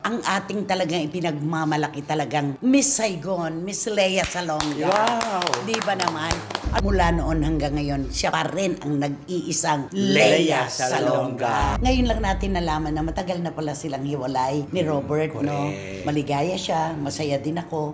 ang ating talagang ipinagmamalaki talagang Miss Saigon, Miss Lea Salonga. Wow! Di ba naman? At mula noon hanggang ngayon, siya pa rin ang nag-iisang Lea Salonga. Ngayon lang natin nalaman na matagal na pala silang hiwalay ni Robert, no? Correct. Maligaya siya, masaya din ako.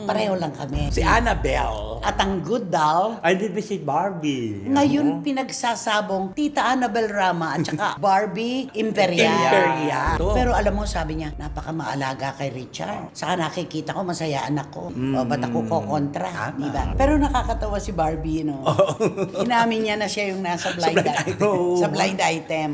Pareho lang kami. Si Annabelle. At ang good doll, I did visit Barbie. ngayon pinagsasabong Tita Annabel Rama at saka Barbie Imperial. Imperial. Pero alam mo, sabi niya, napakamaalaga kay Richard. Saka nakikita ko, masaya anak ko. O, ba't ako kokontra? Tama. Diba? Pero nakakatawa si Barbie, no? Inamin niya na siya yung nasa blind, blind sa blind item.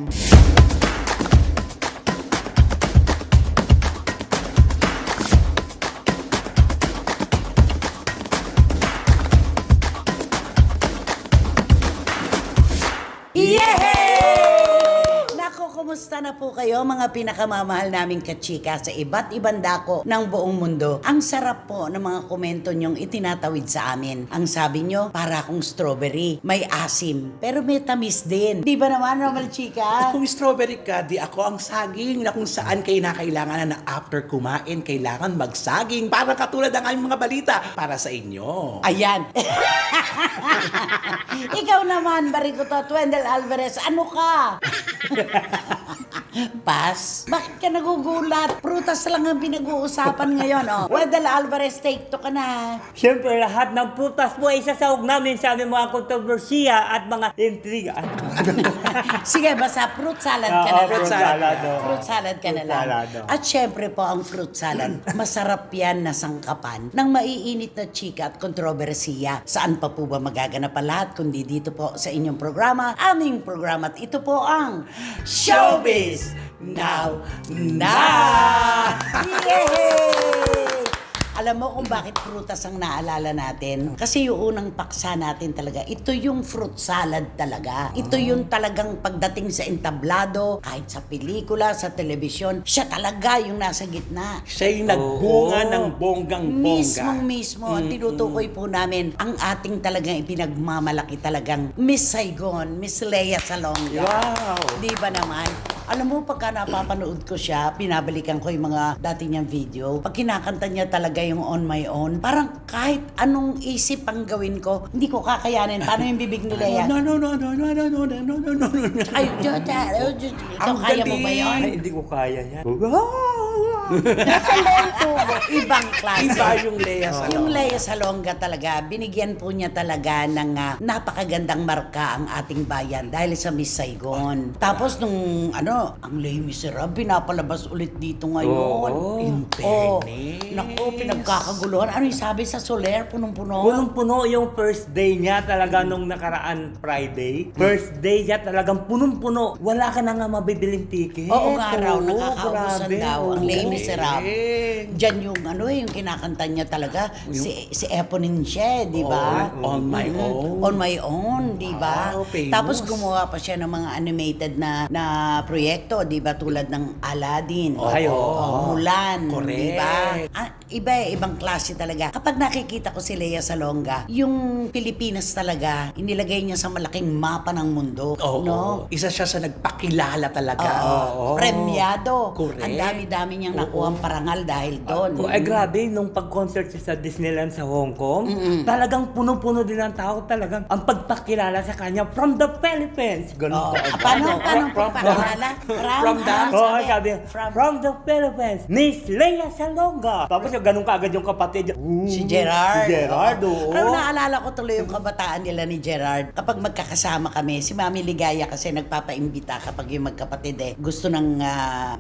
Kumusta na po kayo mga pinakamamahal naming kachika sa iba't ibang dako ng buong mundo? Ang sarap po ng mga komento nyong itinatawid sa amin. Ang sabi nyo, para akong strawberry. May asim, pero may tamis din. Di ba naman, Romal Chika? Kung strawberry ka, di ako ang saging na kung saan kayo nakailangan na after kumain, kailangan magsaging. Para katulad ng aming mga balita para sa inyo. Ayan. Ikaw naman, Barikutot, Wendell Alvarez, ano ka? Pas? Bakit ka nagugulat? Prutas lang ang pinag-uusapan ngayon, oh. Wendell Alvarez, take to ka na. Siyempre, lahat ng prutas po ay isasawag namin sa aming mga kontrobersiya at mga intriga. Sige, basta fruit salad ka na lang. fruit salad. Fruit salad ka na Fruit lang. salad, oh. At syempre po, ang fruit salad, masarap yan na sangkapan ng maiinit na chika at kontrobersiya. Saan pa po ba magaganap ang lahat kundi dito po sa inyong programa, aming programa. At ito po ang Showbiz Now Na! Yay! Alam mo kung bakit prutas ang naalala natin? Kasi yung unang paksa natin talaga, ito yung fruit salad talaga. Ito yung talagang pagdating sa entablado, kahit sa pelikula, sa telebisyon, siya talaga yung nasa gitna. Siya yung nagbunga ng bonggang-bongga. Mismo. At tinutukoy po namin ang ating talagang ipinagmamalaki talagang Miss Saigon, Miss Lea Salonga. Wow! Di ba naman? Alam mo, pagka napapanood ko siya, pinabalikan ko yung mga dati niyang video, pag kinakanta niya talaga yung On My Own, parang kahit anong isip ang gawin ko, hindi ko kakayanin. Paano yung bibig ni Lea? No. Ay, ikaw kaya mo ba yun? Ay, hindi ko kaya yan. Ibang klase. Iba yung Lea Salonga. Yung Lea Salonga talaga, binigyan po niya talaga ng napakagandang marka ang ating bayan dahil sa Miss Saigon. Tapos nung ang Les Miserables, pinapalabas ulit dito ngayon. In fairness. Naku, pinagkakaguluhan. Ano yung sabi sa Soler? Punong-puno? Punong-puno yung first day niya talaga nung nakaraan Friday. First day niya talagang punong-puno. Wala ka na nga mabibiling ticket. Oo nga raw, Oo, nakakaubusan grabe. daw ang Les Oo. Miserables. Diyan yung yung kinakanta niya talaga, si Eponine siya, di ba? On My Own. On My Own, di ba? Wow, famous. Tapos gumawa pa siya ng mga animated na proyekto, di ba? Tulad ng Aladdin. Ay, oo. Mulan, Correct. di ba? Ibang klase talaga. Kapag nakikita ko si Lea Salonga, yung Pilipinas talaga, inilagay niya sa malaking mapa ng mundo. Oo. No? Isa siya sa nagpakilala talaga. Oo. Premiado. Correct. Ang dami-dami niyang nakuhang parangal dahil doon. Ay, grabe, nung pag-concert siya sa Disneyland sa Hong Kong, talagang puno-puno din ang tao. Talagang ang pagpakilala sa kanya from the Philippines. Ganun ka. Paano pagpapakilala? From the- Oo, sabi, from the Philippines, Miss Lea Salonga. Tapos yung ganun kaagad yung kapatid niya. Si Gerard. Si Gerard, oo. Pero naalala ko tuloy yung kabataan nila ni Gerard. Kapag magkakasama kami, si Mami Ligaya kasi nagpapaimbita kapag yung magkapatid gusto nang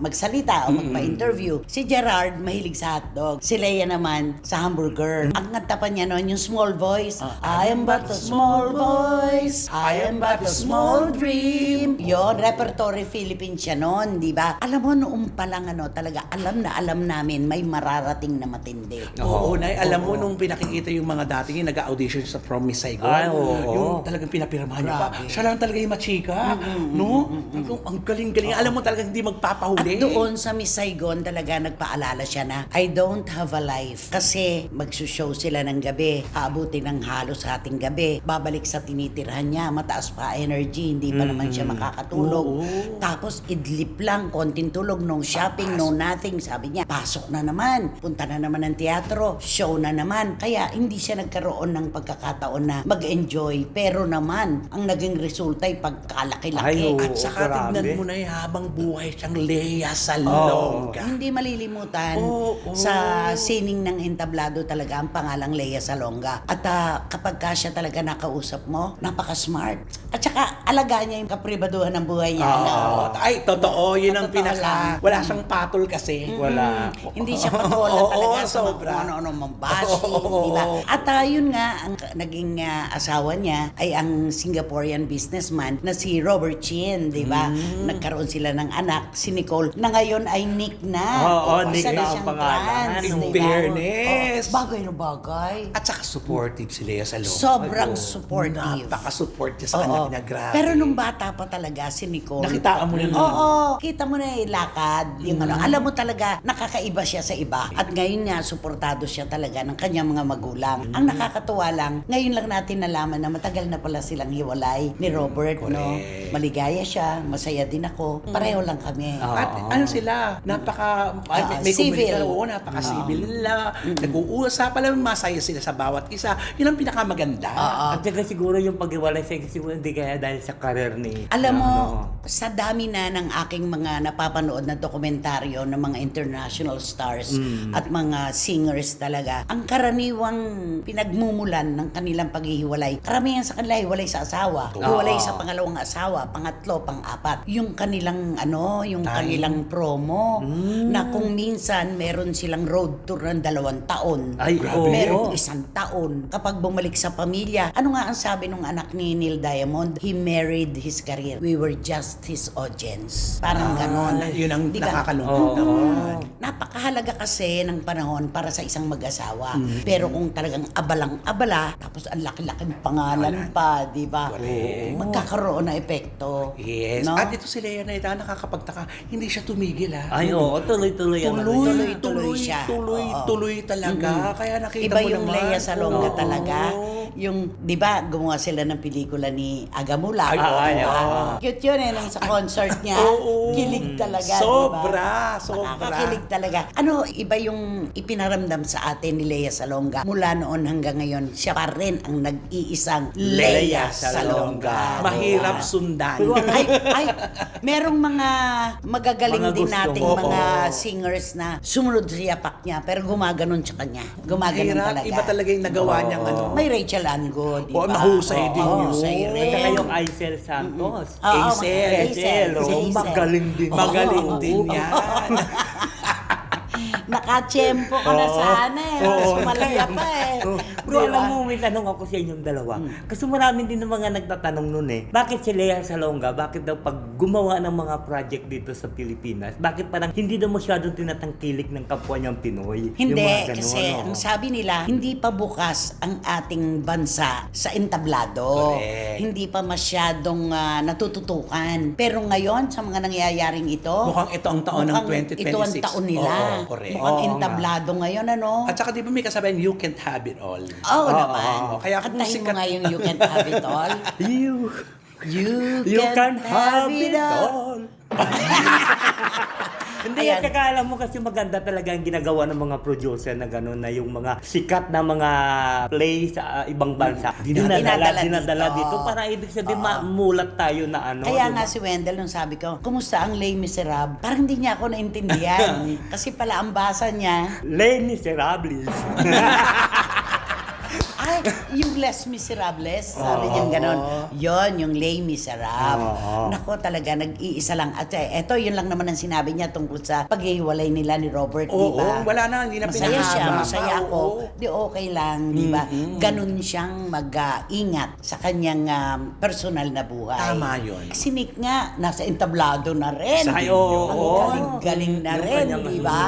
magsalita o magpa-interview. Si Gerard mahilig sa hotdog. Si Lea naman sa hamburger. Ang kanta pa niya noon, yung small voice. I am but a small voice. I am but a small dream. Yon, repertory Philippine siya noon, di ba? Alam mo, noong pa lang talaga, alam na alam namin may mararating na matindi. Oo, Nay, alam mo nung pinakikita yung mga dati yung nag-audition sa From Miss Saigon, Ay, oo. yung talagang pinapirmahan niya pa, Grabe. siya lang talaga yung machika, no? Ang galing-galing. Alam mo talagang hindi At magpapahuli. doon sa Miss Saigon talaga nagpaalala siya na I don't have a life. Kasi magsushow sila ng gabi, aabutin ng halos hating gabi, babalik sa tinitirhan niya, mataas pa energy, hindi pa naman siya makakatulog. Oo. Tapos idlip lang, konting tulog, no shopping, no nothing. Sabi niya, pasok na naman, punta na naman ng teatro, show na naman. Kaya hindi siya nagkaroon ng pagkakataon na mag-enjoy. Pero naman, ang naging resulta ay pagkalaki-laki. Ay, oo. At saka Grabe. tignan mo na habang buhay siyang Lea Salonga. Hindi malilimutan Oo. sa sining ng entablado talaga ang pangalang Lea Salonga. At kapag ka siya talaga nakausap mo, napaka-smart. At saka alagaan niya yung kapribaduhan ng buhay niya. Oo. Ay, totoo. Yun ang Totoo lang. wala siyang patol kasi. Wala. Hindi siya patola Oo, talaga sa sobra. mga ano-ano mambashing, Oo. di ba? At yun nga, ang naging asawa niya ay ang Singaporean businessman na si Robert Chin, di ba? Nagkaroon sila ng anak, si Nicole, na ngayon ay Nick na. Oo, Nick Isa na ang siyang pangalan. trans, In di ba? fairness. Bagay na bagay. At saka supportive si Lea Salonga. Sobrang supportive. Napaka-support niya sa Oo. anak niya. Grabe. Pero nung bata pa talaga si Nicole. Nakitaan mo na nun. Oo, kita mo na lakad. Yung ano, alam mo talaga, nakakaiba siya sa iba. At ngayon nga, suportado siya talaga ng kanyang mga magulang. Ang nakakatuwa lang, ngayon lang natin nalaman na matagal na pala silang hiwalay ni Robert, no? Correct. Maligaya siya, masaya din ako. Pareho lang kami. Oo. At ano sila, may civil. komunikasyon, oo, napaka-civil nila. Nag-uusap, alam mo, masaya sila sa bawat isa. Yun ang pinakamaganda. At saka siguro yung paghiwalay sa siguro hindi kaya dahil sa career ni... Alam mo, ano, sa dami na ng aking mga napapanood na dokumentaryo ng mga international stars at mga singers talaga, ang karaniwang pinagmumulan ng kanilang paghihiwalay, karamihan sa kanila hiwalay sa asawa, hiwalay sa pangalawang asawa, pangatlo, pang-apat. Yung kanilang yung Time. kanilang promo na kung minsan meron silang road tour ng 2 taon. Ay, oo. Merong 1 taon. Kapag bumalik sa pamilya, ano nga ang sabi nung anak ni Neil Diamond? He married his career. We were just his audience. Parang ganon. Yun ang Di ba? nakakalungkot naman. Napakahalaga kasi ng panahon para sa isang mag-asawa. Pero kung talagang abalang-abala, tapos ang laki-laking pangalan pa, di ba? Correct. Magkakaroon na epekto. Yes. No? At ito si Lea na ito, nakakapagtaka, hindi siya tumigil Ay, oo. Tuloy-tuloy ang ano niya. Tuloy siya. Oo. Tuloy talaga. Kaya nakita Iba mo yung naman. Lea Salonga Oo. talaga. Yung, di ba, gumawa sila ng pelikula ni Agamula. Ay, oo. Cute yun nung sa concert niya. Oo. Kilig talaga, Sobra, di ba? sobra. Nakakakilig talaga. Ano, iba yung ipinaramdam sa atin ni Lea Salonga. Mula noon hanggang ngayon, siya pa rin ang nag-iisang Lea Salonga. Mahirap sundan. ay, merong mga magagaling Mga din gusto. nating Oo. mga singers na sumunod sa yapak niya pero gumaganon sa kanya. Gumaganon Mahirap. talaga. Iba talaga yung nagawa niyang ano. May Rachel Ango, di ba? Oo, nahusay din yun. Mahusay At rin. saka yung Aisel Santos. Oo, Aisel. Aisel, si oh, Aisel. magaling din. Magaling Oo. din yan. Nakachempo ka na sana eh. Oo. Sumalaya pa eh. Bro, alam mo, may tanong ako sa inyong dalawa. Kasi marami din ng mga nagtatanong nun eh. Bakit si Lea Salonga, bakit daw pag gumawa ng mga project dito sa Pilipinas, bakit parang hindi daw masyadong tinatangkilik ng kapwa niyang Pinoy? Yung Hindi, mga ganun, kasi no? ang sabi nila, hindi pa bukas ang ating bansa sa entablado. Correct. Hindi pa masyadong natututukan. Pero ngayon, sa mga nangyayaring ito, Mukhang ito ang taon ng mukhang 2026. Ito ang taon nila. Oo, correct. Mukhang Oo, entablado ngayon, ano? At saka di ba may kasabihan, you can't have it all. Oo naman. Kaya kung Kantahin mo sikat- nga yung You Can't Have It All. You can have it all. Hindi, Ayan. at saka alam mo kasi maganda talaga ang ginagawa ng mga producer na gano'n na yung mga sikat na mga play sa ibang bansa. Dinadala Dinadala dito. dito para ibig sabihin mamulat tayo na ano. Kaya di nga ba? si Wendell nung sabi ko, kumusta ang Les Miserables? Parang hindi niya ako naintindihan. Kasi pala ang basa niya, Les Miserables. ay, yung Les Miserables, sabi niya gano'n. Yon, yung Les Miserables. Oo. Nako talaga, nag-iisa lang. At eto, yun lang naman ang sinabi niya tungkol sa paghihiwalay nila ni Robert, di Oo, ba? wala na, hindi na Masaya siya, pinahaba. masaya ako. Oo. Di okay lang, di ba? Ganun siyang mag-ingat sa kanyang personal na buhay. Tama yun. Si Nick nga, nasa entablado na rin. Ay, oo. Ang galing-galing na Yung rin, kanyang di ba?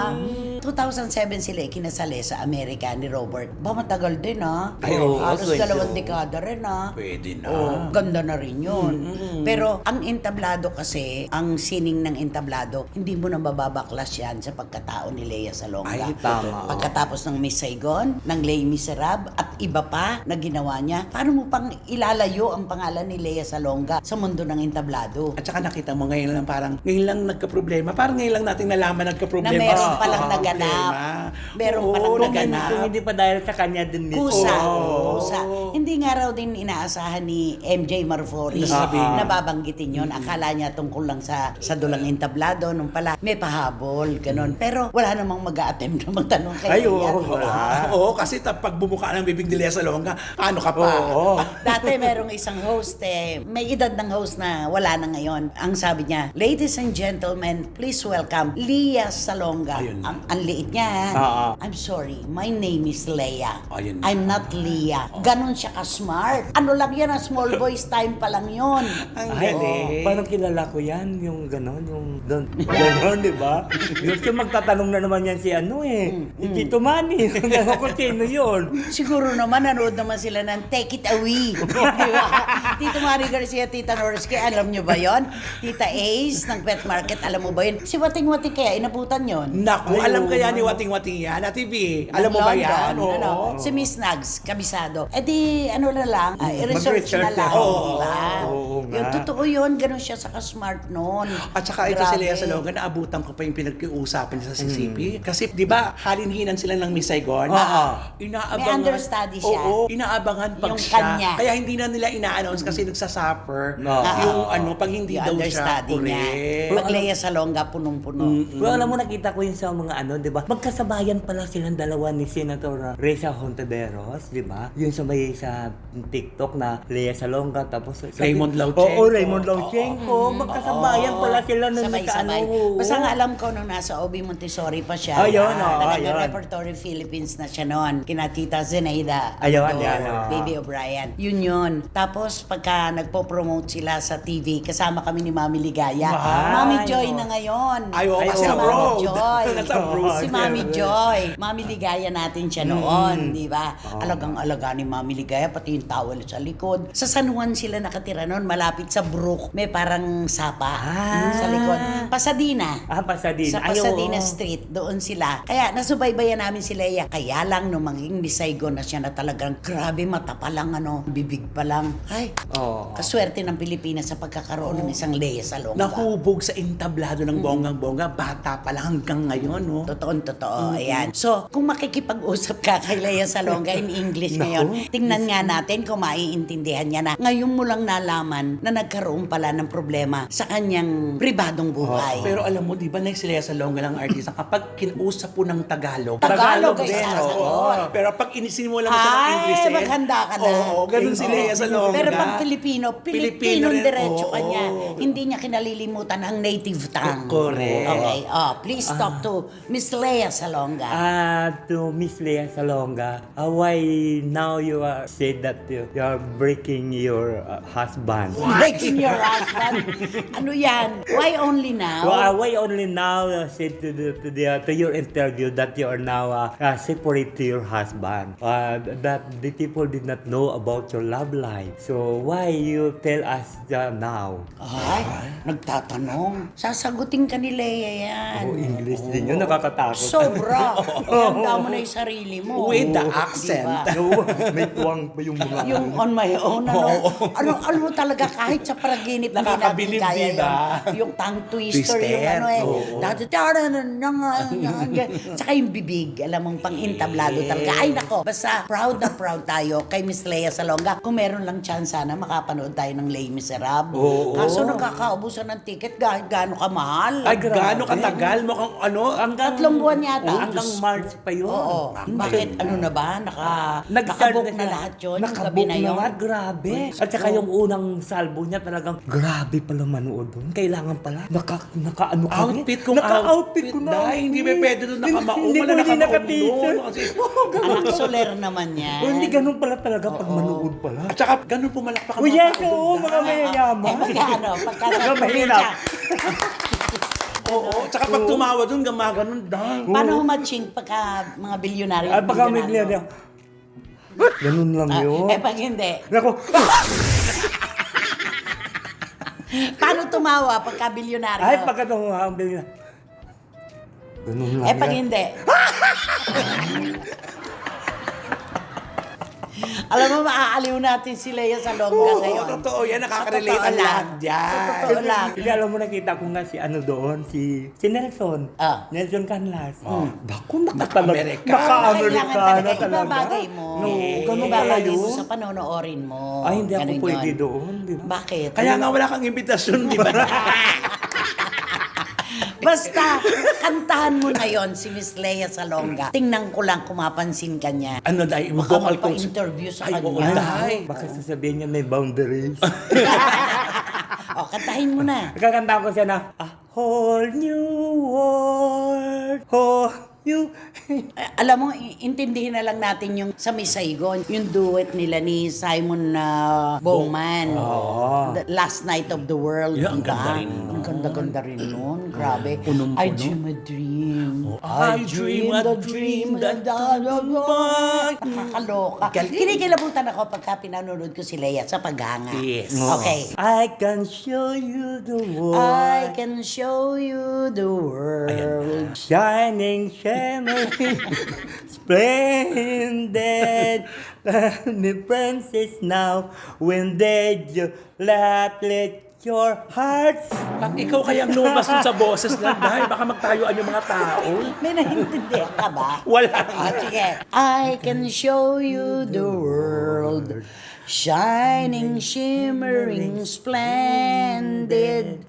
2007 sila ikinasali sa Amerika ni Robert. Ba, matagal din Ay, oo, Halos 20. 2 dekada rin Pwede na. Oh, ganda na rin yun. Pero ang entablado kasi, ang sining ng entablado, hindi mo na mababaklas yan sa pagkatao ni Lea Salonga. Ay, tama. Pagkatapos ng Miss Saigon, ng Les Miserables, at iba pa na ginawa niya, paano mo pang ilalayo ang pangalan ni Lea Salonga sa mundo ng entablado? At saka nakita mo ngayon lang ngayon lang nagka-problema. Parang ngayon lang natin nalaman nagka-problema. Na meron sa palang problema. naganap. Meron Oo, palang Kung naganap. hindi pa dahil sa kanya din mismo. Kusa. Oo. Kusa. Hindi nga raw din inaasahan ni MJ Marfori Sabi. na babanggitin yun. Akala niya tungkol lang sa dulang entablado. Nung pala, may pahabol. Ganon. Pero wala namang mag-a-attempt na magtanong kay Ay, oo, Lea. wala. Oo, kasi pag bumuka ng bibig ni Lea Salonga, ano ka pa? Oo. Dati merong isang host may edad ng host na wala na ngayon. Ang sabi niya, "Ladies and gentlemen, please welcome Lea Salonga." Ayun. Ang liit niya. I'm sorry, my name is Lea. Ayun. I'm not Lea. Ganon siya ka-smart. Ano lang yan, small boys time pa lang yun. Ang Ay, galing. parang kilala ko yan, yung gano'n, yung gano'n, di ba? Yung siya magtatanong na naman yan si si Tito Manny. Gano'n ko sino yun. Siguro naman, nanood naman sila ng Take It Away. Di ba? Tito Mari Garcia, Tita Norsky, alam nyo ba yon? Tita Ace ng Pet Market, alam mo ba yun? Si Wating Wating kaya inabutan yon. Naku, Ay, alam oo, kaya ni man. Wating-Wating yan, Ate V. Alam mo ba yan? Oo. Ano, si Miss Nags, kabisado. Eh di, ano na lang, i-research na Mag-research lang. na. di ba? Oo nga. Yung totoo yun, ganun siya sa ka-smart noon. At saka ito si Lea Grabe. Salonga, naabutan ko pa yung pinag-uusapan niya sa CCP. Kasi di ba, halinhinan sila ng Miss Saigon? Oo. Inaabangan. May understudy siya. Oo, inaabangan pag Yung siya. kanya. Kaya hindi na nila ina-announce kasi nagsasuffer No. yung pag hindi Yung daw siya. understudy niya. Correct. Pag Lea Salonga, punong-puno. Pero alam mo, nakita ko yun sa mga di ba? Magkasabayan pala silang dalawa ni Senator Reza Hontiveros, di ba? Yun sa TikTok na Lea Salonga, tapos Raymond Lauchenko. Oo, Raymond Lauchenko. Magkasabayan pala sila nun sa Sabay-sabay. oo. Basta nga alam ko nung nasa OB Montessori pa siya. Ayun, Talagang ayun. Repertory Philippines na siya noon. Kina Tita Zenaida. Ayun, Andor, yan, oo. Baby O'Brien. Yun. Tapos pagka nagpo-promote sila sa TV, kasama kami ni Mami Ligaya. Ay, Mami Joy oo. na ngayon. Ay, oo, kasi Si oo. Mami abroad. Joy. Nasa abroad. Si Mami Joy. Mami Ligaya natin siya noon, di ba? Alagang-alaga ni Mami Ligaya, pati yung towel sa likod. Sa San Juan sila nakatira noon, malapit sa Brook. May parang sapa sa likod. Pasadena. Pasadena. Sa Ay, Pasadena oo. Street, doon sila. Kaya nasubaybayan namin si Lea. Kaya lang nung maging Miss Saigon na siya na talagang grabe mata pa lang, bibig pa lang. Ay, Oo. kaswerte ng Pilipinas sa pagkakaroon ng isang Lea Salonga. Nahubog sa entablado ng bonggang-bongga, bata pa lang hanggang ngayon, no? Totoo, ayan. So, kung makikipag-usap ka kay Lea Salonga in English ngayon, tingnan nga natin kung maiintindihan niya na ngayon mo lang nalaman na nagkaroon pala ng problema sa kanyang pribadong buhay. Pero alam mo, di ba na si Lea Salonga lang artista, kapag kinausap po ng Tagalog, Tagalog ay din, sasagot. oo. Pero pag inisinimula mo siya ng English, maghanda ka na. Oo, ganun si Lea Salonga. Pero pag Pilipino rin, diretso oo. kanya. Hindi niya kinalilimutan ang native tongue. Correct. Okay, please talk to Miss Lea Salonga. To Miss Lea Salonga, why now you are said that you are breaking your husband? Breaking your husband. Ano yan? Why only now? Why only now said to your interview that you are now separate to your husband? That the people did not know about your love life. So why you tell us now? Ay, nagtatanong. Sasagutin ka ni Lea yan. English din yun, nakakatakot. Sobra. Ihanda mo na yung sarili mo. With the accent. Diba? May tuwang pa yung mga... Yung on my own, ano mo talaga kahit sa panaginip hindi natin Nakakabilib, kaya diba? yung tongue twister, Twisted, yung ano oo. saka yung bibig, alam mong pang entablado talaga. Ay nako, basta proud na proud tayo kay Miss Lea Salonga. Kung meron lang chance sana makapanood tayo ng Les Miserables. Oo. Kaso nagkakaubusan ng ticket kahit gaano kamahal. Ay, grabe. gaano katagal mo kang Hanggang 3 buwan yata. Hanggang March pa yun. Oo. Bakit ano na ba? Nag-start Nakabook na siya. lahat yun? Yung gabi Nakabook na na yun? lahat, grabe. At saka yung unang salvo niya talagang grabe pala manood doon. Kailangan pala. Naka-ano kami. outfit kung Naka-outfit ko na. Dahil hindi may pwede doon nakamaong. Hindi Wala ko hindi nakamaong naka-t-shirt. doon. Kasi, Anak Soler naman yan. O, hindi ganun pala talaga pag manood pala. at saka, ganun pumalakpak ang O yes, tao oo, doon. mga mayayaman. Pagka Mga mahirap. Oo, tsaka pag tumawa dun, gumaganon dahil. Paano matching pagka mga bilyonaryo? At pagka may niya, ganun lang yun. Eh, pag hindi. Naku, Paano tumawa pagka bilyonaryo? ay pagka ang bilhin na. Ganun lang Eh, pag yan. hindi. Alam mo, maaaliw natin si Lea Salonga Oo, ngayon. totoo yan. Nakaka-relate Sa ang totoo lahat lang. dyan. Sa totoo lang. Hindi, alam mo, nakita ko nga si ano doon, si Nelson. Ah. Nelson Canlas. Naku, Naka-Amerika. Kailangan Naka-Amerikana talaga talaga. ibabagay mo. No, ganun Ibabagay kaya mo yun. sa panonoodin mo. Ay, hindi ako Ganun pwede yun. doon. Di ba? Bakit? Kaya nga wala kang imbitasyon, di ba? Basta, kantahan mo ngayon si Miss Lea Salonga. Tingnan ko lang kung mapansin ka niya. Ano dahil, Baka vocal coach. magpa-interview sa Ay, oo, kanya. dahil. Baka sasabihin niya may boundaries. O, kantahin mo na. Kakanta ko siya na, a whole new world, whole new... Alam mo, intindihin na lang natin yung sa Miss Saigon, yung duet nila ni Simon Bowman. Oo. The Last Night of the World. Yeah, ang diba? ganda rin nun. Ang ganda-ganda rin nun. Grabe. Punong-puno. I dream a dream. I dream a dream that Nakakaloka. Galing. Kinikilabutan ako pagka pinanonood ko si Lea sa paghanga. Yes. Okay. I can show you the world. I can show you the world. Shining, shimmering, splendid. The princess now, when they let your hearts. Pag ikaw kayang lumabas dun sa boses na, dahil baka magtayuan yung mga tao. May naintindihan ka ba? Wala. Sige. I can show you the world. Shining, shimmering, splendid.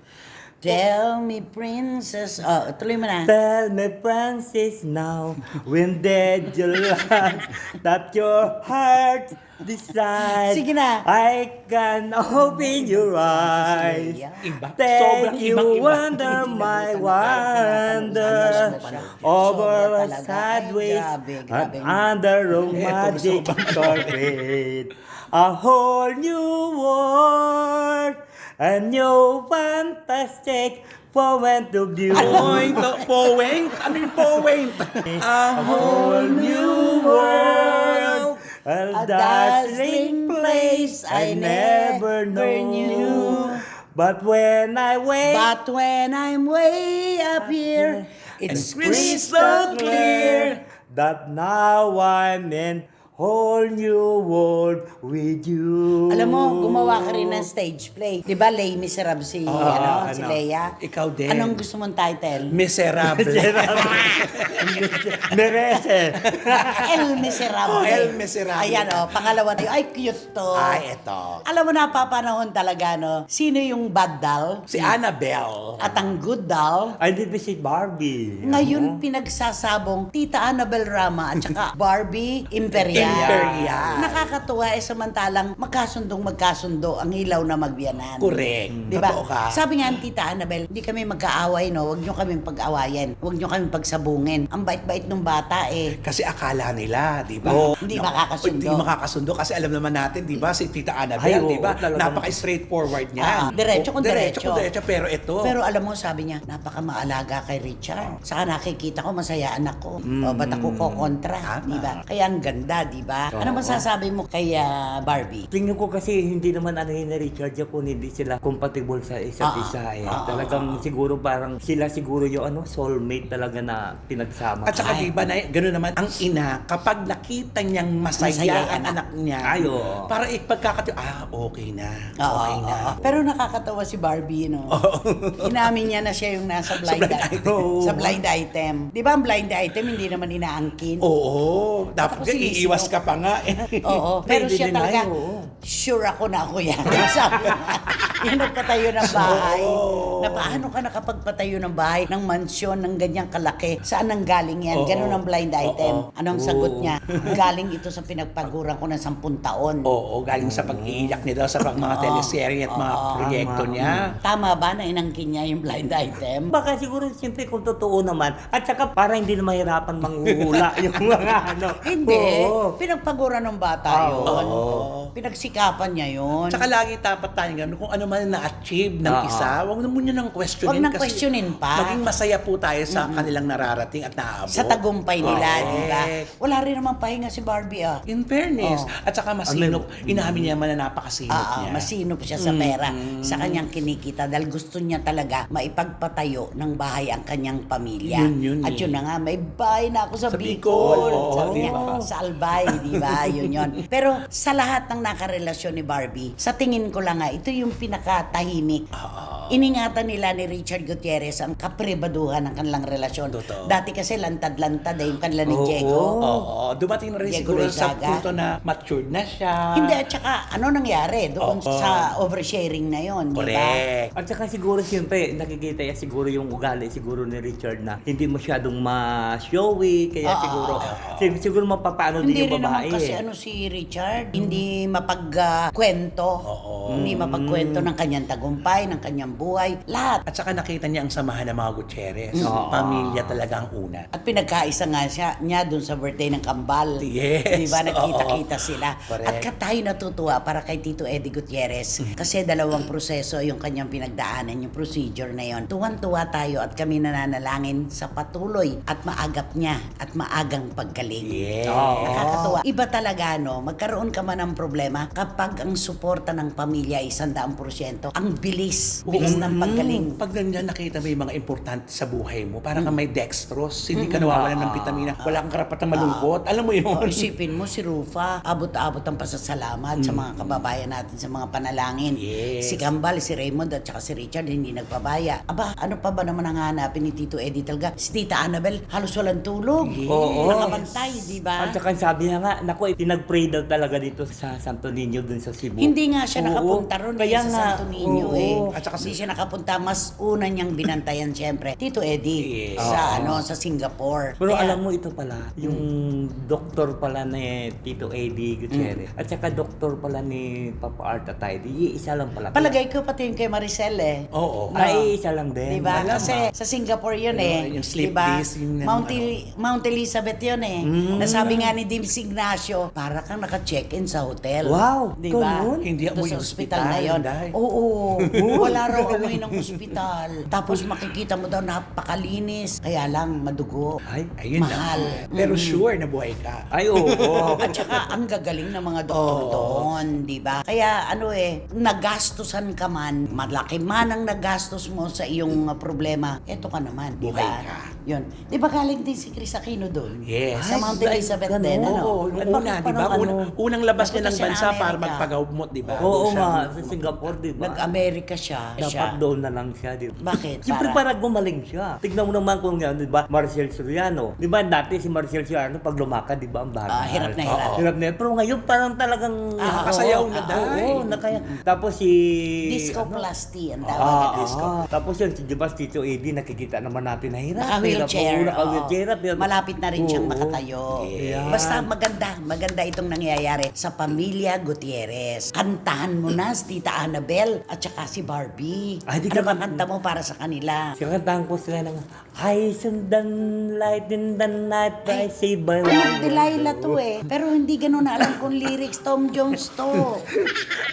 Tell me, princess. Oh, tuloy mo na. Tell me, Francis, now, when did you last that your heart decides? Sige na. I can open your eyes. Iba. Then Sobrang you ibang-iba. wonder my wonder over a sideways and under a magic carpet. A whole new world, a new fantastic point of view. Point, point. Ano yung point? A whole new world. A dazzling place I never knew. But when I wake, But when I'm way up here, it's crystal clear that now I'm in whole new world with you. Alam mo, gumawa ka rin ng stage play. Di ba, Les Miserables si, si ano. Lea? Ikaw din. Anong gusto mong title? Miserable. Merece. El Miserable. Oh, El Miserable. Ayan, pangalawa tayo. Ay, cute to. Ay, eto. Alam mo, napapanahon talaga, no? Sino yung bad doll? Si Annabelle. At ang good doll? Ay, di ba si Barbie? Ngayon, pinagsasabong Tita Annabel Rama at saka Barbie Imperial. Imperial. Nakakatuwa samantalang magkasundo ang hilaw na magbiyanan. Correct. Di ba? Totoo ka. Sabi nga ni Tita Annabel, hindi kami magkaaway, no? Huwag nyo kaming pag-awayan. Huwag nyo kaming pagsabungin. Ang bait-bait ng bata, eh. Kasi akala nila, di ba? Hindi makakasundo. Hindi makakasundo kasi alam naman natin, di ba, si Tita Ay, Annabelle, oo, di ba? talagang- Napaka-straightforward niya. Diretso kung diretso. Pero ito. Pero alam mo, sabi niya, napaka-maalaga kay Richard. Saka nakikita ko, masaya anak ko. O, ba't ako kokontra? Tama. Di ba? Kaya ang ganda, di ba? Ano masasabi mo kay Barbie? Tingnan ko kasi hindi naman ano yun na Richard kung hindi sila compatible sa isa't isa eh. Talagang siguro parang sila siguro yung ano soulmate talaga na pinagsama. At saka di ba, na, gano'n naman, ang ina, kapag nakita niyang masaya, Masaya ang anak. anak niya, Ay, oo. para okay na. Oo, Okay na. oo. Pero nakakatawa si Barbie, no? Inamin niya na siya yung nasa blind, Oo. sa blind item. Di ba ang blind item hindi naman inaangkin? Oo. Dapat Tapos iiwas ka pa nga. Oo. Pero Hindi siya din talaga, ay, oo. sure ako na ako yan. Sabi niya, yan nagpatayo ng bahay. Oo. Na paano ka nakapagpatayo ng bahay, ng mansyon, ng ganyang kalaki? Saan ang galing yan? Oo. Ganun ang blind item. Anong sagot Oo. niya? Galing ito sa pinagpaguran ko ng 10 taon. Oo, galing sa pag-iiyak niya daw sa mga teleserye at mga proyekto niya. Tama ba na inangkin niya yung blind item? Baka siguro siyempre kung totoo naman at saka parang hindi na mahirapan manghuhula yung mga ano. Hindi. Oo. pinagpagura ng bata yun. Pinagsikapan niya yun. Tsaka lagi dapat tayo ganun, kung ano man na-achieve ng isa, huwag na muna nang questionin. Huwag nang kasi questionin pa. Maging masaya po tayo sa kanilang nararating at naaabot. Sa tagumpay nila, Correct. di ba? Wala rin naman pahinga si Barbie, ah. In fairness. At saka masinop, inamin niya naman na napakasinop niya. Masinop siya sa pera, sa kanyang kinikita dahil gusto niya talaga maipagpatayo ng bahay ang kanyang pamilya. Yun At yun na nga, may bahay na ako sa, Sa Bicol. Bicol. Oo, Sabi niya, diba? sa Albay, di ba? Yun. Pero sa lahat ng nakarelasyon ni Barbie, sa tingin ko lang nga, ito yung pinakatahimik. Iningatan nila ni Richard Gutierrez ang kapribaduhan ng kanilang relasyon. Totoo. Dati kasi lantad-lantad yung kanila ni Diego. Oo, dumating na rin Diego siguro sa Loizaga. punto na matured na siya. Hindi, at saka ano nangyari doon Oo. sa oversharing na yon, di ba? Correct. At saka siguro siyempre nakikita niya siguro yung ugali siguro ni Richard na hindi masyadong ma-showy kaya siguro mapapaano Hindi din yung rin naman babae. kasi ano si Richard, hindi mapagkwento. Hindi mapagkwento ng kanyang tagumpay, ng kanyang buhay, lahat. At saka nakita niya ang samahan ng mga Gutierrez. Pamilya talaga ang una. At pinagkaisa nga niya doon sa birthday ng Kambal. Yes. Di ba? Nagkita-kita sila. Correct. At tayo natutuwa para kay Tito Eddie Gutierrez. Kasi dalawang proseso yung kanyang pinagdaanan, yung procedure na yon. Tuwan-tuwa tayo at kami nananalangin sa patuloy at maagap niya at maagang paggaling. Yes. Nakakatuwa. Iba talaga, no? Magkaroon ka man ng problema kapag ang suporta ng pamilya ay 100%. Ang bilis ng paggaling. Pag ganyan nakita mo yung mga importante sa buhay mo, para kang may dextrose, hindi ka nawawalan ng vitamina, wala kang karapatang malungkot. Alam mo yun? Isipin mo si Rufa, abot-abot ang pasasalamat sa mga kababayan natin sa mga panalangin. Yes. Si Gambal, si Raymond at saka si Richard hindi nagpabaya. Aba, ano pa ba naman ang hanapin ni Tito Eddie talaga? Si Tita Annabel, halos walang tulog. Oo. Nakabantay, di ba? At saka sabi niya nga, naku, pinag-pray daw talaga dito sa Santo Niño dun sa Cebu. Hindi nga siya Oo. nakapunta ron Kaya sa nga, Santo Niño oo. At saka hindi siya nakapunta, mas una niyang binantayan siyempre. Tito Eddie Yes. sa Singapore. Pero Kaya- alam mo ito pala, yung doktor pala ni Tito Eddie Gutierrez at saka doktor pala ni Papa Art Atayde, isa lang pala. Palagay ko pati yung kay Maricel Oo. Ay, isa lang din. Diba? Malamang. Kasi sa Singapore yun Yung sleep diba? days, yung Mount Elizabeth yun Nasabi nga ni Dims Ignacio, para kang naka-check-in sa hotel. Wow, Diba? ganun? Hindi Ito amoy sa ospital, na yun. Day. Oo. Wala raw amoy ng ospital. Tapos makikita mo daw napakalinis. Kaya lang, madugo. Ay, Ayun Mahal. lang. Pero sure na buhay ka. Ay, oo. At saka, ang gagaling ng mga doktor doon, di ba? Kaya, nagastusan ka man, malaki man ang nagastos mo sa iyong problema, eto ka naman, di ba? Buhay ka. Yun. Di ba galing din si Chris Aquino doon? Yes. Sa Mount Ay, Elizabeth ganun. din, ano? Oo, At yung una, bakit di ba? parang Unang labas niya Napunta ng siya ng bansa para Amerika. magpagahumot, di ba? Oo Doon siya. nga, sa Singapore, di ba? Nag-Amerika siya. Dapat doon na lang siya, di ba? Bakit? Siyempre para gumaling siya. Tignan mo naman kung yan, di ba? Marcel Soriano. Di ba dati si Marcel Soriano, pag lumakad, di ba, ang bagal. Hirap na hirap. Hirap na hirap. Pero ngayon, parang talagang... Nakasayaw na dahil. Oo, nakaya. Tapos si... Discoplasty ang tawag nila. Tapos yun, di ba, si Tito Eddie, nakikita naman natin na hirap. Naka-wheelchair. Hirap, naka-wheelchair. Oo. Malapit na rin siyang Oo. makatayo. Yeah. Basta maganda itong nangyayari sa pamilya Gutierrez. Kantahan mo na si Tita Annabel at saka si Barbie. Ay, di Ano ka- ba kanta mo para sa kanila? Kantahan ko sila ng I sundan light in the night I say by Ano, Delilah to Pero hindi ganun na alam kung lyrics, Tom Jones to.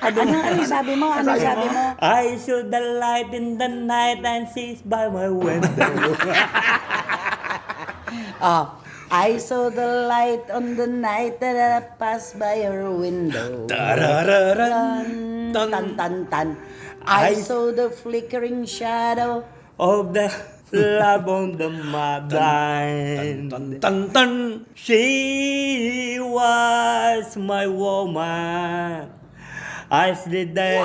Ano sabi mo? Ano sabi mo? I saw the light in the night and sees by my window. I saw the light on the night that I passed by your window. Tarararan. Tan, tan, tan. I saw the flickering shadow. Of the love on the mind. Tan, tan, tan. She was my woman. I slid there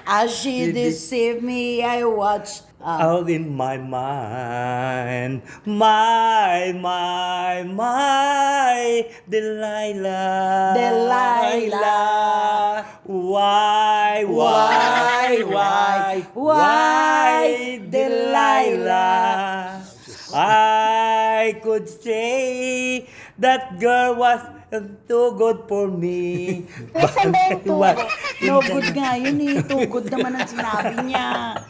As she deceived me, I watched. out in my mind. My Delilah. Delilah. Why, Delilah? I could say that girl was too good for me. No good nga yun Too good naman ang sinabi niya.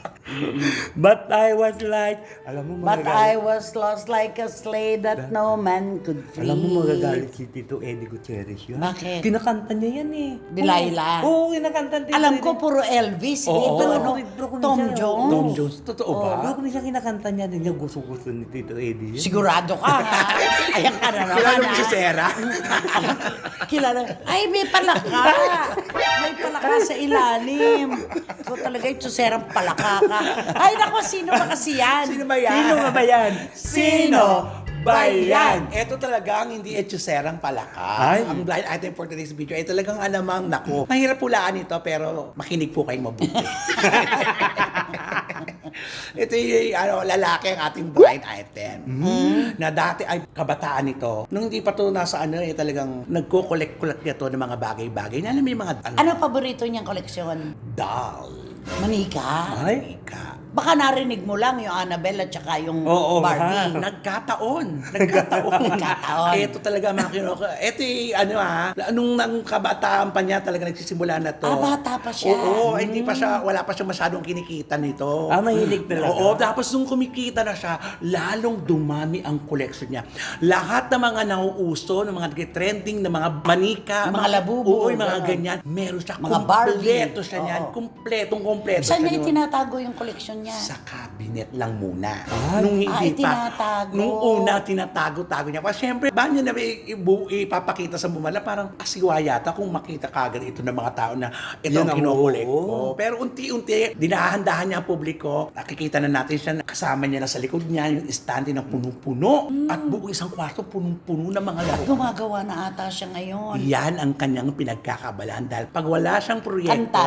But I was like, alam mo But I magagalit. was lost like a slave that no man could free. Alam mo magagalit si Tito Eddie Gutierrez yun. Bakit? Kinakanta niya yan eh. Delilah. Oo, kinakanta Tito Alam Eddie. ko puro Elvis. Oo. Dito ano, Bro, kung Tom minsan, Jones. Tom Jones, totoo ba? Pero kung siya kinakanta niya, niya gusto-gusto ni Tito Eddie yun. Sigurado ka ha. Ayan ka na naman Kilala mo ha. si Sarah? Kilala. Ay, may palaka. May palaka sa ilalim. Ikaw talaga yung tsuserang palaka ka. Ay, naku, sino ba kasi yan? Sino ba yan? Sino nga ba yan? Sino ba yan? Ito talagang hindi etchuserang palaka. Ay. Ang blind item for today's video ay talagang alamang naku. Mahirap pulaan ito pero makinig po kayong mabuti. Ito yung lalaki ang ating blind item. Na dati ay kabataan nito. Nung hindi pa to nasa talagang nagko-collect-collect niya to ng mga bagay-bagay. Na alam mo yung mga Ano paborito niyang koleksyon? doll. Manika? Ay. Ika. Baka narinig mo lang yung Annabelle at saka yung Oo, Barbie. Nagkataon. Nagkataon. Ito talaga mga kinuha. Ito yung nung nang kabataan pa niya talaga nagsisimula na to. Bata pa siya. Oo, hindi pa siya, wala pa siya masyadong kinikita nito. Mahilig talaga. Oo, tapos nung kumikita na siya, lalong dumami ang collection niya. Lahat ng mga nauuso, ng mga trending, ng mga manika, Mga labubo. Oo, yung mga ganyan. Meron siya. Mga Barbie. Kompleto siya niyan. Oo. Kompletong-kompleto Saan siya niya nun. itinatago yung koleksyon niya? Sa cabinet lang muna. Ay. Nung hindi Ay, pa. tinatago. Nung una, tinatago-tago niya. Kasi syempre, ba niya na ipapakita sa bumala, parang asiwa yata kung makita kagad ito ng mga tao na ito Yan ang ang kinukulik oo. ko. Pero unti-unti, dinahandahan niya ang publiko. Nakikita na natin siya, kasama niya na sa likod niya, yung stand ng punong-puno. At buong isang kwarto, punong-puno ng mga laro. Gumagawa na ata siya ngayon. Yan ang kanyang pinagkakabalaan dahil pag wala siyang proyekto, Kanta.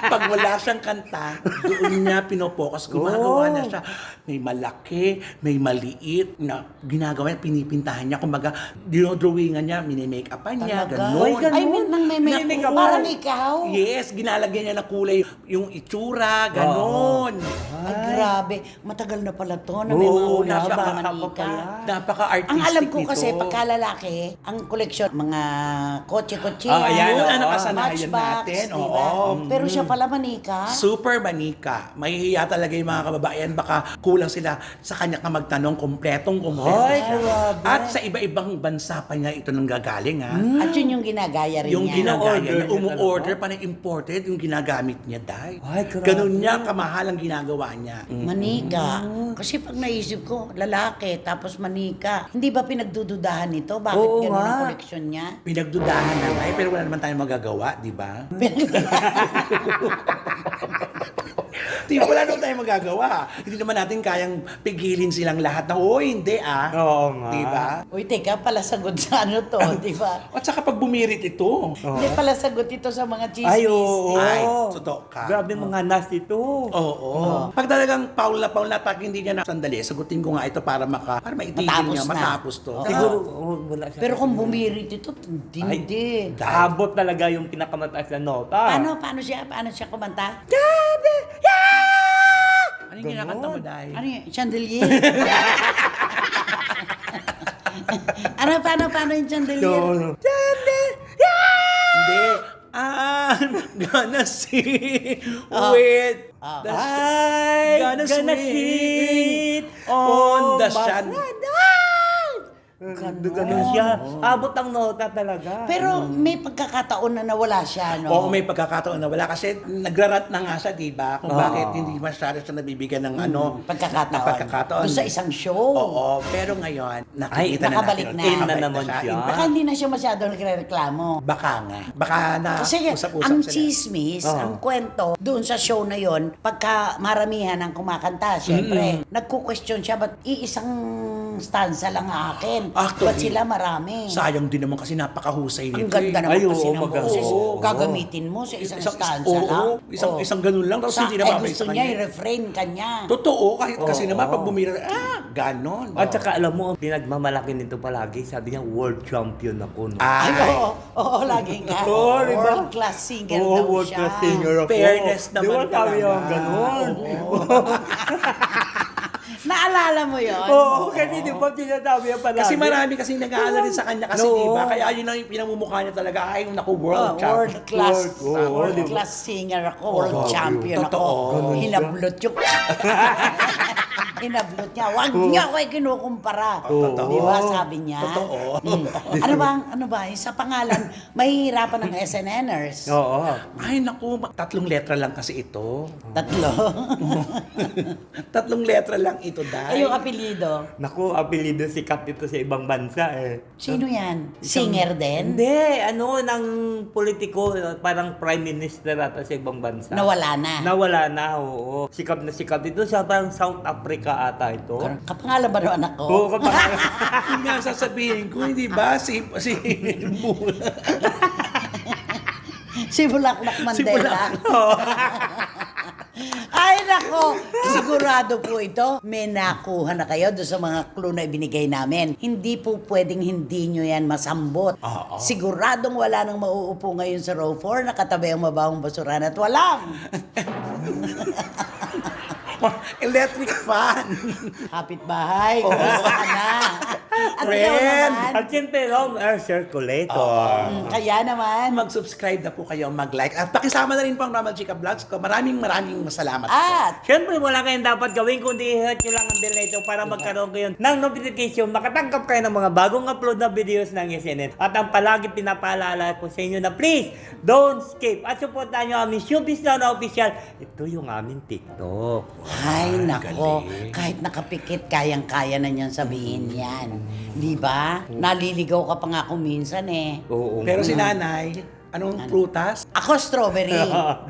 pag wala siyang kanta, doon niya pinopokus. Gumagawa na siya. May malaki, may maliit na ginagawa niya, pinipintahan niya. Kumbaga, dinodrawingan niya, mini-make-upan niya, Talaga? gano'n. Ay, ganun. Ay, nang may Na- parang ikaw. Yes, ginalagyan niya ng kulay yung itsura, gano'n. Ay, grabe. Matagal na pala to na may mga Oo, una siyang bata mga pa manika. pala. Napaka-artistic Ang alam ko nito. kasi, pagkalalaki, ang koleksyon, mga kotse-kotse, Ayan, oo. ang nakasanayan matchbox, natin. diba? Oo. Pero siya pala manika. Super manika. Mahihiya talaga yung mga kababayan. Baka kulang sila sa kanya ka magtanong. Kompleto Ay, siya. grabe. At sa iba-ibang bansa pa niya ito nang gagaling. Ha? At yun yung ginagaya rin Yung niya. ginagaya In-order niya, niya umu-order pa ng imported, yung ginagamit niya, dahil. Ay, grabe. Ganun niya, kamahal ang ginagawa niya. Manika. Kasi pag naisip ko, lalaki, tapos manika. Hindi ba pinagdududahan nito? Bakit Oo ganun ang nga. koleksyon niya? Pinagdudahan na tayo, pero wala naman tayong magagawa, di ba? Wala naman tayong magagawa. Hindi naman natin kayang pigilin silang lahat na, hindi Oo nga. Di ba? Uy, teka, pala sagot sa ano to, di ba? At saka pag bumirit ito, Hindi pala sagot ito sa mga chismis. Ay, oo. Ay, totoo ka. Grabe mga nas ito. Oo. Pag talagang paul na, pag hindi niya na sandali, sagutin ko nga ito para maitigil Matapos niya, na. matapos to. Siguro, wala siya. Pero kung bumirit ito, hindi. Abot talaga yung pinakamataas na nota. Paano siya kumanta? Ano yung kinakanta mo, Day? Ano yun? Chandelier? paano yung chandelier? No. Hindi. I'm gonna sing with the Ay, gonna gonna sing sit on the my sand. Ganun siya. Abot ang nota talaga. Pero may pagkakataon na nawala siya, no? Oo, may pagkakataon na wala kasi nagrarat na nga siya, di ba? Kung bakit hindi masyado siya nabibigyan ng Pagkakataon. Doon sa isang show. Oo, pero ngayon, nakikita na nakabalik natin. na. In na naman siya. Baka hindi na siya masyadong nagre-reklamo. Baka nga. Baka na Kasi usap-usap ang sila. chismis, ang kwento, doon sa show na yon, pagka maramihan ang kumakanta, syempre, nagko-question siya, ba't iisang stanza lang akin? Actually, Ba't sila marami? Sayang din naman kasi napakahusay nito. Ang ganda naman Ay, kasi oo, ng maganda. boses. Oo. Gagamitin mo sa isang stanza lang. Isang ganun lang. Tapos hindi na gusto niya, i-refrain ka niya. Totoo, kahit kasi naman pag bumira, ganon. At saka alam mo, pinagmamalaki nito palagi. Sabi niya, world champion ako. No? Ay, oo, lagi nga. Oo, di ba? World-class singer Oo, daw world siya. class singer ako. Fairness Di naman ba sabi talaga. yung ganun? Naalala mo yun? Oo, kasi di ba sinasabi yan palagi? Kasi marami kasi nag-aalala rin sa kanya kasi, No. di ba? Kaya yun ang pinamumukha niya talaga. Ay, naku, world champion. World class, World, world class singer ako, world grabe. champion Totoo. ako. Ganun siya. Hinablot yung... Hinablot niya. Wag niya ako kinukumpara. Totoo. Di ba, sabi niya? Totoo. Ano ba, sa pangalan, mahihirapan ng SNNers. Oo. Ay, naku, 3 letra lang kasi ito. 3. 3 letra lang ito, Ay, dahil. yung apelido. Naku, apelido sikat ito sa ibang bansa eh. Sino yan? Singer din? Hindi, ng politiko, parang prime minister ata sa ibang bansa. Nawala na. Nawala na, oo. Sikat na sikat ito sa parang South Africa ata ito. Kapangalan ba ng anak ko? Oo, kapag... Yun nga sasabihin ko, hindi ba? Si Si Bulaklak Mandela. Oo. Ay nako, sigurado po ito, may nakuha na kayo doon sa mga clue na ibinigay namin. Hindi po pwedeng hindi nyo yan masambot. Oo. Siguradong wala nang mauupo ngayon sa row 4, nakatabi ang mabahong basurahan at walang electric fan. kapitbahay. Kumusta ka na? At ikaw Friend. naman, At siyempre, home air circulator. kaya naman, Mag-subscribe na po kayo, mag-like. At pakisama na rin po ang Ramal Chica Vlogs ko. Maraming salamat po. at Siyempre, wala kayong dapat gawin kundi i-hit nyo lang ang bell na ito para magkaroon kayo ng notification, makatanggap kayo ng mga bagong upload na videos ng SNN. At ang palagi pinapaalala ko sa inyo na please, don't skip. At supportan nyo aming Showbiz Now na official. Ito yung aming TikTok. ay nako, galing. kahit nakapikit, kayang-kaya na niyang sabihin yan. Di ba? Naliligaw ka pa nga kung minsan eh. Oo. Pero si nanay, anong prutas? Ako strawberry.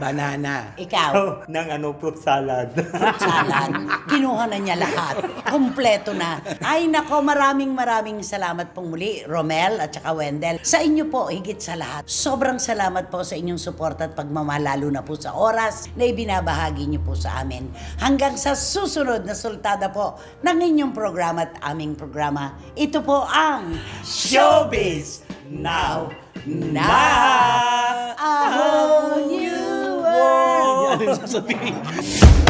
Banana. Ikaw, ng fruit salad. fruit salad. Kinuha na niya lahat. Kompleto na. Ay nako, maraming salamat pong muli, Romel at saka Wendell. Sa inyo po, higit sa lahat, sobrang salamat po sa inyong support at pagmamahal, lalo na po sa oras na ibinabahagi niyo po sa amin. Hanggang sa susunod na sultada po ng inyong programa at aming programa, ito po ang Showbiz Now! A whole new world. Yan ang sasabihin.